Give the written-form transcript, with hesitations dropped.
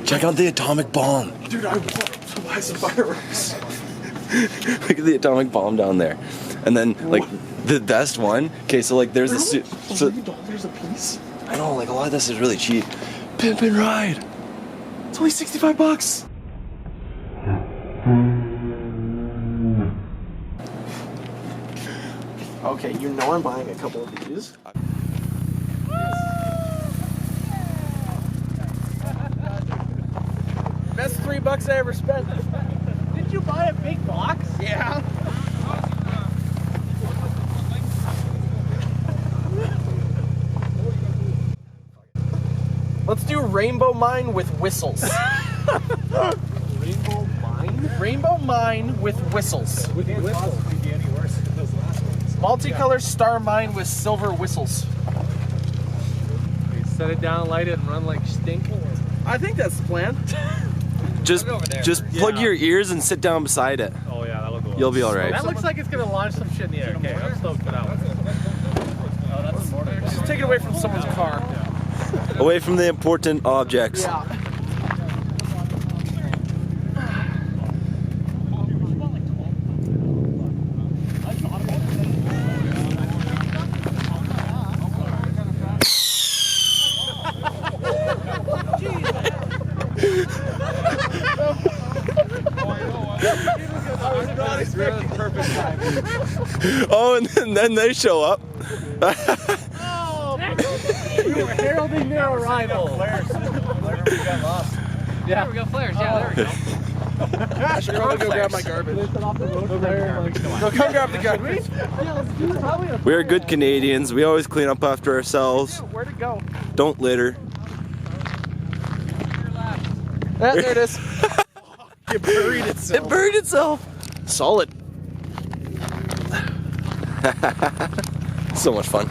Check out the atomic bomb. Dude, I want to buy some fireworks. Look at the atomic bomb down there. And then, like, the best one. Okay, so, like, there's a suit. So, $3 a piece? I know, like, a lot of this is really cheap. Pimp and Ride. It's only 65 bucks. Okay, you know I'm buying a couple of these. Best $3 I ever spent. Did you buy a big box? Yeah. Let's do Rainbow Mine with whistles. Rainbow Mine? Rainbow Mine with whistles. With whistles. Could be any worse than those last ones. Multicolor Star Mine with silver whistles. You set it down, light it, and run like stink. I think that's the plan. Just plug your ears and sit down beside it. Oh yeah, that'll go. You'll be all right. That looks like it's gonna launch some shit in the air. Okay, I'm stoked for that one. Oh, that's a mortar. Just take it away from someone's car. Away from the important objects. Yeah. Oh, and then they show up. We were heralding their arrival. Flares. We got lost. Yeah, we got flares. Yeah, there we go. I should probably go grab my garbage. No, come grab the garbage. We are good Canadians. We always clean up after ourselves. Where'd it go? Don't litter. There it is. It buried itself. It buried itself. Solid. So much fun.